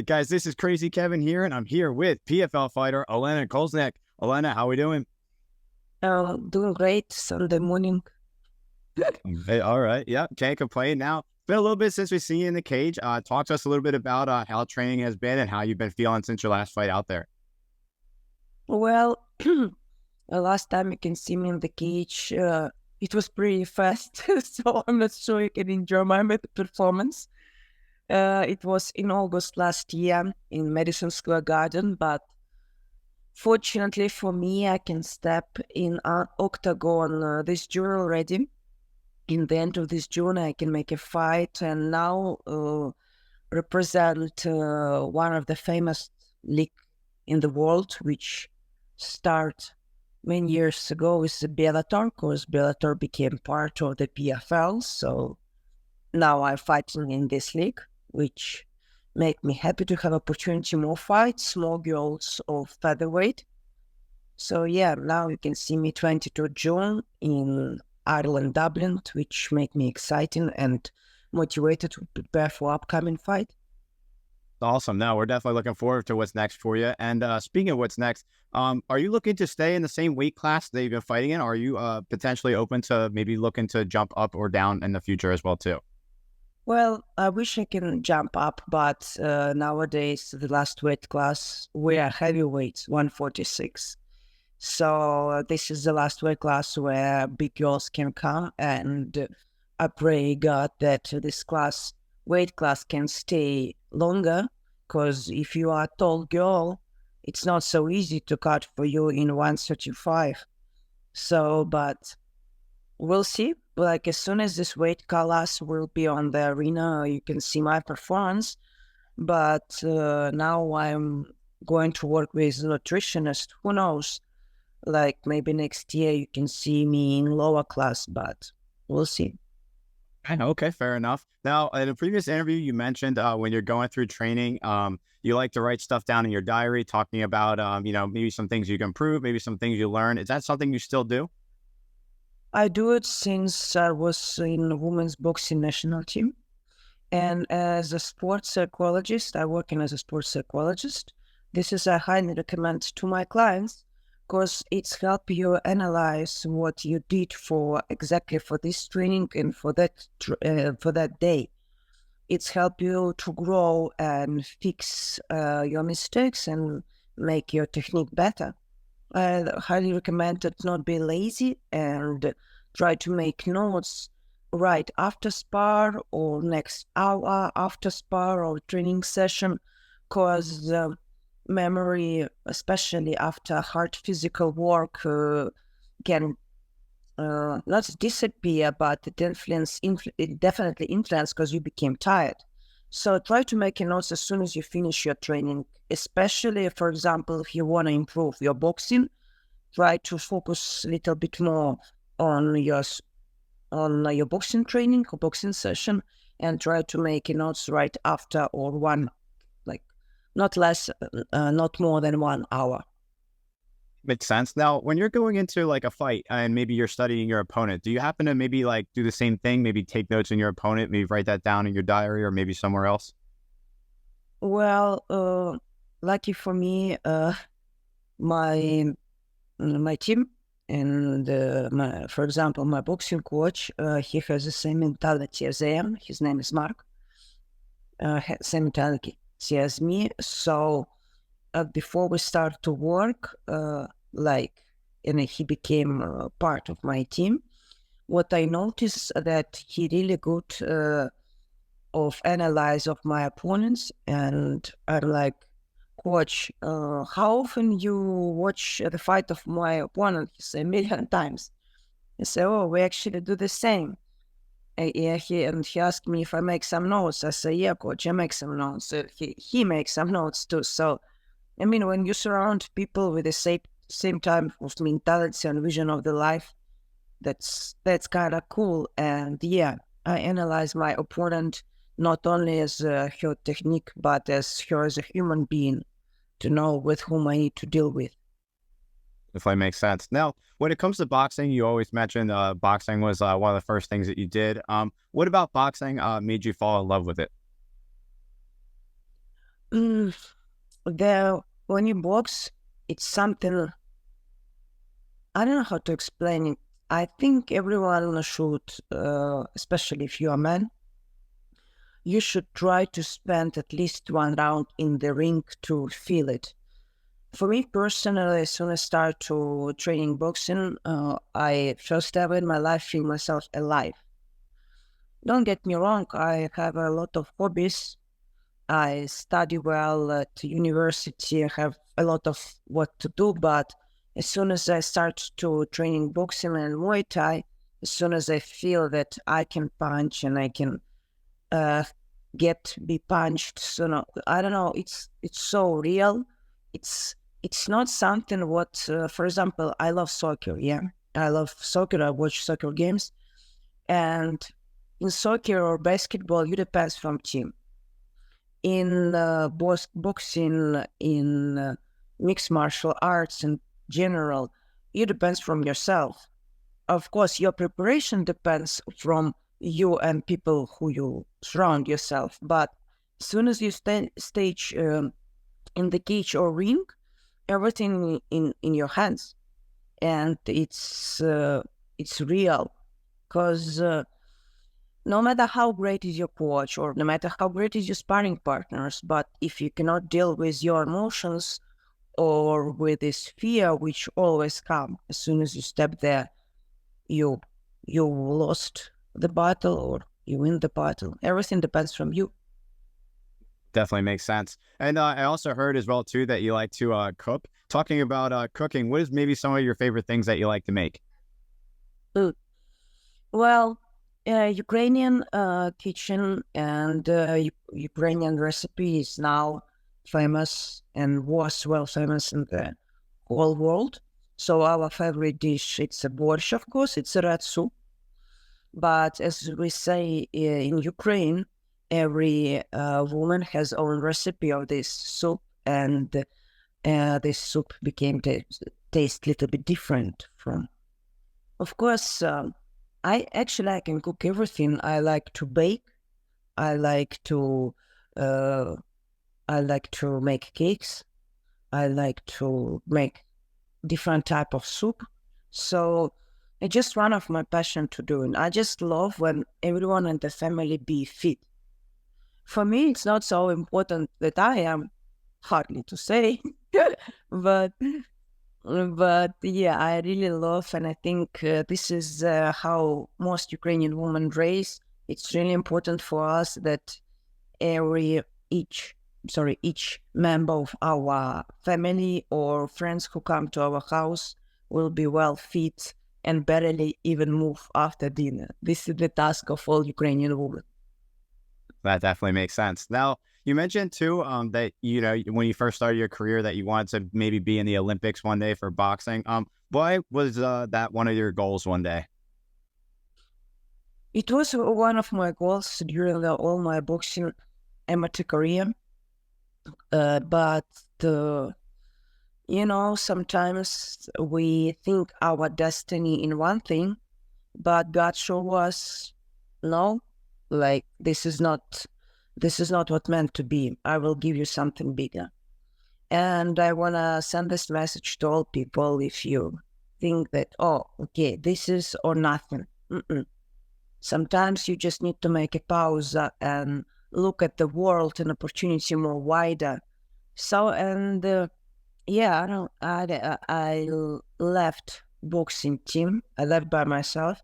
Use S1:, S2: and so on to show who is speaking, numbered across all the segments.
S1: right, guys, this is Crazy Kevin here, and I'm here with PFL fighter Olena Kolesnyk. Olena, how we doing?
S2: Doing great Sunday morning.
S1: Hey, all right, yeah, can't complain. Now, it's been a little bit since we've seen you in the cage. Talk to us a little bit about how training has been and how you've been feeling since your last fight out there.
S2: Well, the last time you can see me in the cage, it was pretty fast, so I'm not sure you can enjoy my performance. It was in August last year in Madison Square Garden, but fortunately for me, I can step in octagon this June already. In the end of this June, I can make a fight and now represent one of the famous league in the world, which start many years ago with Bellator, because Bellator became part of the PFL. So now I'm fighting in this league, which make me happy to have opportunity more fights, small girls of featherweight. So yeah, now you can see me 22 June in Ireland, Dublin, which make me exciting and motivated to prepare for upcoming fight.
S1: Awesome. No, we're definitely looking forward to what's next for you. And speaking of what's next, are you looking to stay in the same weight class that you've been fighting in? Or are you potentially open to maybe looking to jump up or down in the future as well too?
S2: Well, I wish I can jump up, but nowadays the last weight class we are heavyweights, 146. So this is the last weight class where big girls can come, and I pray God that this weight class can stay longer, because if you are a tall girl, it's not so easy to cut for you in 135. So, but we'll see. Like as soon as this weight class will be on the arena, you can see my performance. But now I'm going to work with a nutritionist. Who knows? Like maybe next year you can see me in lower class, but we'll see.
S1: Okay, fair enough. Now, in a previous interview, you mentioned when you're going through training, you like to write stuff down in your diary, talking about, maybe some things you can improve, maybe some things you learn. Is that something you still do?
S2: I do it since I was in women's boxing national team. And as a sports psychologist, I work in as a sports psychologist. This is I highly recommend to my clients because it's help you analyze what you did for exactly for this training and for that day. It's help you to grow and fix your mistakes and make your technique better. I highly recommend to not be lazy and try to make notes right after spar or next hour after spar or training session, because memory, especially after hard physical work, can not disappear, but it definitely influence because you became tired. So try to make a notes as soon as you finish your training, especially, for example, if you want to improve your boxing, try to focus a little bit more on your boxing training or boxing session, and try to make notes right after or one, like not more than 1 hour.
S1: Makes sense. Now, when you're going into like a fight and maybe you're studying your opponent, do you happen to maybe like do the same thing? Maybe take notes in your opponent, maybe write that down in your diary or maybe somewhere else?
S2: Well, lucky for me, my team and for example, my boxing coach, he has the same mentality as I am. His name is Mark. Same mentality as me. So before we start to work, and he became part of my team. What I noticed that he really good of analyze of my opponents, and I'm like, coach, how often you watch the fight of my opponent? He said, 1,000,000 times. I say, oh, we actually do the same. Yeah, he asked me if I make some notes. I say, yeah, coach, I make some notes. He makes some notes too. So, I mean, when you surround people with the same type of mentality and vision of the life, that's kind of cool. And yeah, I analyze my opponent not only as her technique, but as her as a human being, to know with whom I need to deal with.
S1: Definitely makes sense. Now, when it comes to boxing, you always mentioned boxing was one of the first things that you did. What about boxing made you fall in love with it?
S2: Mm, when you box, it's something, I don't know how to explain it. I think everyone should, especially if you're a man, you should try to spend at least one round in the ring to feel it. For me personally, as soon as I start to training boxing, I first ever in my life feel myself alive. Don't get me wrong, I have a lot of hobbies. I study well at university. I have a lot of what to do, but as soon as I start to training boxing and Muay Thai, as soon as I feel that I can punch and I can uh, be punched, so no, I don't know. It's so real. It's it's not something what, for example, I love soccer. Yeah, I love soccer. I watch soccer games, and in soccer or basketball, you depends from team. In boxing, in mixed martial arts in general, it depends from yourself. Of course, your preparation depends from you and people who you surround yourself. But as soon as you stage in the cage or ring, everything in your hands, and it's real. Because no matter how great is your coach or no matter how great is your sparring partners, but if you cannot deal with your emotions or with this fear which always come as soon as you step there, you you lost the battle or you win the battle. Everything depends from you.
S1: Definitely makes sense. And I also heard as well too that you like to cook. Talking about cooking, what is maybe some of your favorite things that you like to make?
S2: Food. Well, Ukrainian kitchen and Ukrainian recipe is now famous and was well famous in the whole world. So our favorite dish, it's a borscht, of course, it's a red soup. But as we say in Ukraine, every woman has own recipe of this soup, and this soup became taste little bit different from. Of course, I can cook everything. I like to bake. I like to uh, I like to make cakes. I like to make different type of soup. So it's just one of my passion to do. And I just love when everyone in the family be fit. For me, it's not so important that I am, hardly to say, but yeah, I really love, and I think this is how most Ukrainian women raise. It's really important for us that every each each member of our family or friends who come to our house will be well fit and barely even move after dinner. This is the task of all Ukrainian women.
S1: That definitely makes sense. Now, you mentioned too that you know when you first started your career that you wanted to maybe be in the Olympics one day for boxing. Why was that one of your goals one day?
S2: It was one of my goals during all my boxing amateur career, but sometimes we think our destiny in one thing, but God showed us, no, like this is not what meant to be. I will give you something bigger. And I want to send this message to all people. If you think that, oh, okay, this is or nothing. Mm-mm. Sometimes you just need to make a pause and look at the world and opportunity more wider. So, and yeah, I don't, I left boxing team. I left by myself.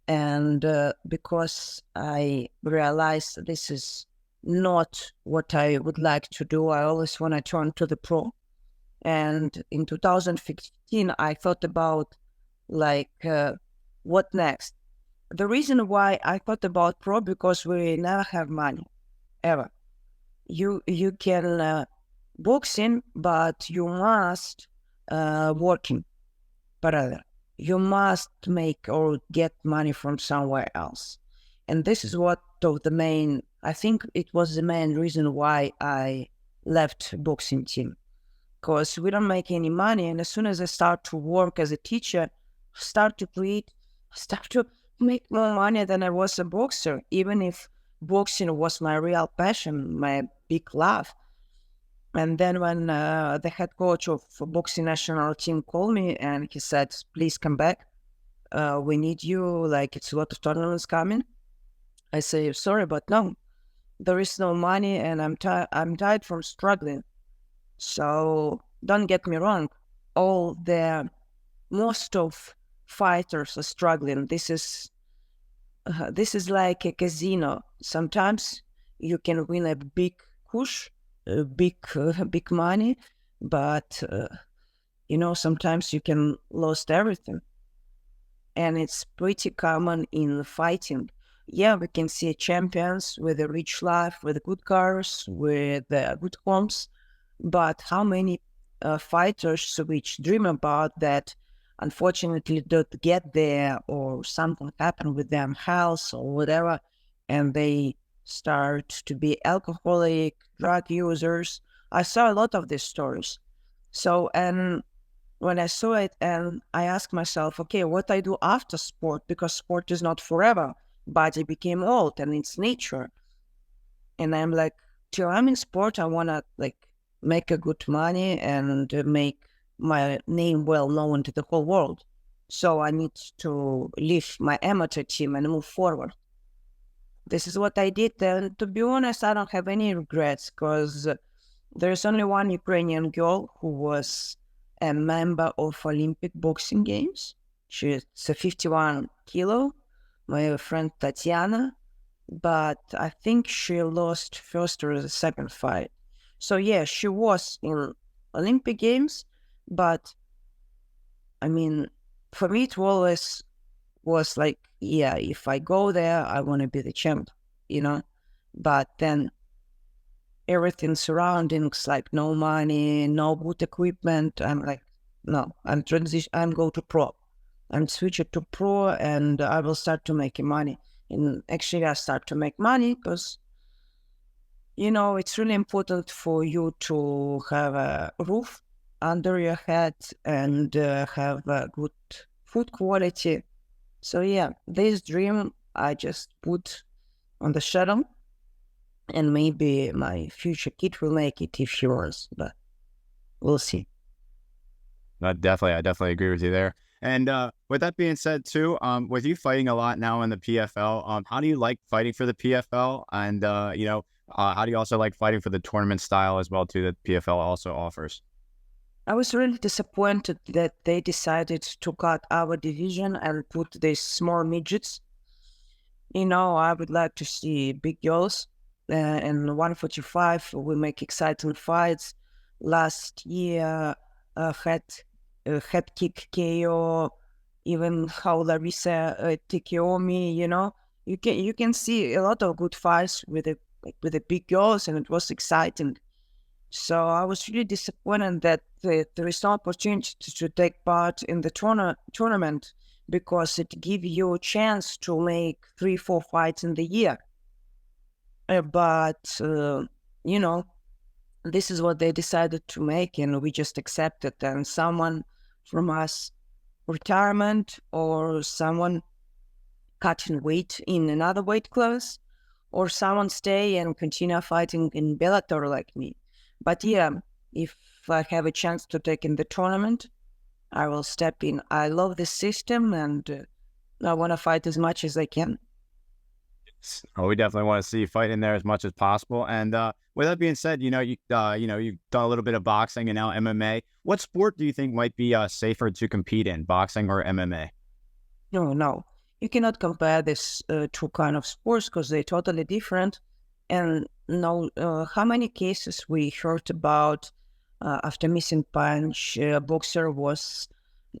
S2: And because I realized this is not what I would like to do, I always want to turn to the pro. And in 2015, I thought about like, what next? The reason why I thought about pro because we never have money ever. You can boxing, but you must working parallel. You must make or get money from somewhere else. And this is what of the main, I think it was the main reason why I left boxing team. Because we don't make any money. And as soon as I start to work as a teacher, start to create, start to make more money than I was a boxer, even if boxing was my real passion, my big love. And then when the head coach of boxing national team called me and he said, please come back. We need you. Like, it's a lot of tournaments coming. I say, sorry, but no, there is no money and I'm tired from struggling. So don't get me wrong. Most of fighters are struggling. This is like a casino. Sometimes you can win a big push, big money, but sometimes you can lose everything, and it's pretty common in fighting. Yeah, we can see champions with a rich life, with good cars, with good homes, but how many fighters which dream about that unfortunately don't get there, or something happened with them health or whatever, and they start to be alcoholic, drug users. I saw a lot of these stories. So, and when I saw it, and I asked myself, okay, what I do after sport, because sport is not forever. Body became old and it's nature. And I'm like, till I'm in sport, I want to like make a good money and make my name well known to the whole world. So I need to leave my amateur team and move forward. This is what I did. And to be honest, I don't have any regrets, because there's only one Ukrainian girl who was a member of Olympic boxing games. She's a 51 kilo, my friend Tatiana, but I think she lost first or the second fight. So yeah, she was in Olympic games, but I mean, for me it always was like, yeah, if I go there, I want to be the champ, you know. But then everything surroundings, like no money, no good equipment. I'm like, no, I'm go to pro. I'm switch it to pro, and I will start to make money. And actually, I start to make money because, it's really important for you to have a roof under your head and have a good food quality. So yeah, this dream I just put on the shadow, and maybe my future kid will make it if she wants, but we'll see.
S1: I definitely agree with you there. And with that being said, too, with you fighting a lot now in the PFL, how do you like fighting for the PFL? And how do you also like fighting for the tournament style as well, too, that PFL also offers?
S2: I was really disappointed that they decided to cut our division and put these small midgets. I would like to see big girls. In 145, we make exciting fights. Last year, head kick KO, even how Larissa TKO me. You can see a lot of good fights with the big girls, and it was exciting. So I was really disappointed that there is no opportunity to take part in the tournament, because it gives you a chance to make 3-4 fights in the year. But this is what they decided to make, and we just accepted. And someone from us retirement, or someone cutting weight in another weight class, or someone stay and continue fighting in Bellator like me. But yeah, if I have a chance to take in the tournament, I will step in. I love this system, and I want to fight as much as I can.
S1: Oh, we definitely want to see you fight in there as much as possible. And with that being said, you've done a little bit of boxing and now MMA. What sport do you think might be safer to compete in, boxing or MMA?
S2: No. You cannot compare this two kind of sports, because they're totally different. And no, how many cases we heard about after missing punch, a boxer was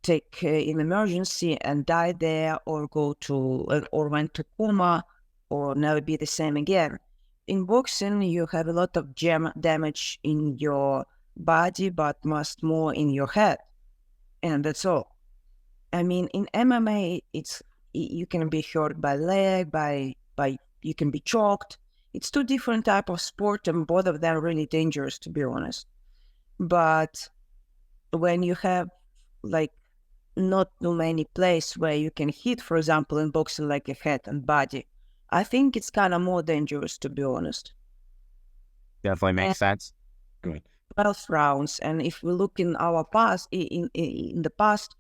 S2: take in emergency and died there, or or went to coma, or never be the same again. In boxing, you have a lot of damage in your body, but much more in your head, and that's all. I mean, in MMA, you can be hurt by leg, by you can be choked. It's two different type of sport, and both of them really dangerous, to be honest. But when you have like not too many places where you can hit, for example, in boxing, like a head and body, I think it's kind of more dangerous, to be honest.
S1: Definitely
S2: And
S1: makes sense. Good.
S2: 12 rounds. And if we look in our past, in the past,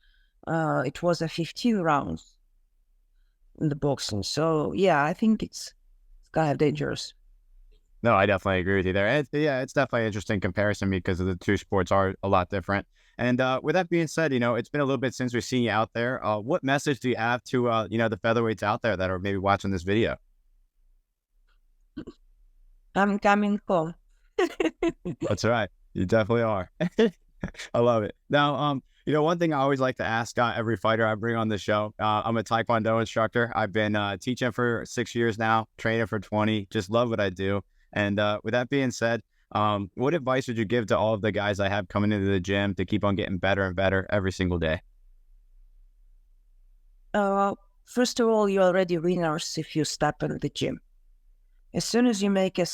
S2: it was a 15 rounds in the boxing. So yeah, I think it's kind of dangerous.
S1: No, I definitely agree with you there. Yeah, it's definitely an interesting comparison because of the two sports are a lot different. And with that being said, it's been a little bit since we've seen you out there. What message do you have to, the featherweights out there that are maybe watching this video?
S2: I'm coming home.
S1: That's right. You definitely are. I love it. Now, one thing I always like to ask every fighter I bring on the show. I'm a Taekwondo instructor. I've been teaching for 6 years now, training for 20. Just love what I do. And with that being said, what advice would you give to all of the guys I have coming into the gym to keep on getting better and better every single day?
S2: First of all, you're already winners if you step in the gym. As soon as you make a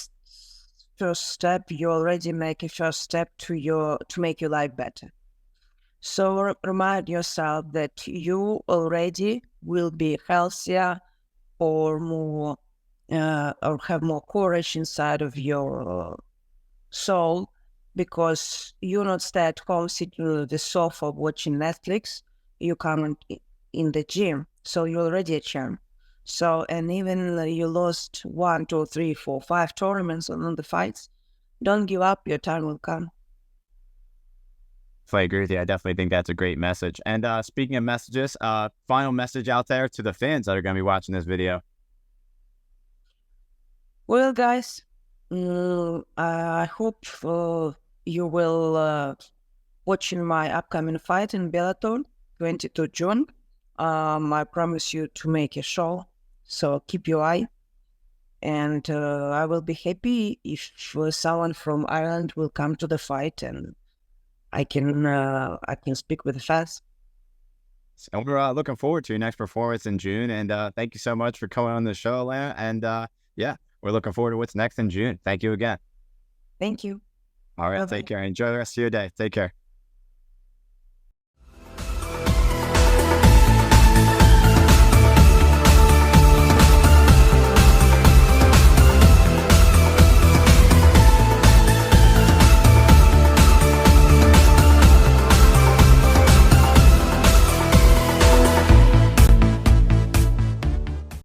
S2: first step, you already make a first step to make your life better. So remind yourself that you already will be healthier or more, or have more courage inside of your soul, because you not stay at home sitting on the sofa watching Netflix. You come in the gym, so you're already a champ. So, and even you lost 1, 2, 3, 4, 5 tournaments on the fights, don't give up. Your time will come.
S1: I agree with you. I definitely think that's a great message. And speaking of messages, final message out there to the fans that are going to be watching this video.
S2: Well, guys, I hope you will watching my upcoming fight in Bellator 22 June. I promise you to make a show, so keep your eye. And I will be happy if someone from Ireland will come to the fight, and I can speak with the fans.
S1: And we're looking forward to your next performance in June. And thank you so much for coming on the show, Olena. And yeah, we're looking forward to what's next in June. Thank you again.
S2: Thank you.
S1: All right.
S2: Bye-bye.
S1: Take care. Enjoy the rest of your day. Take care.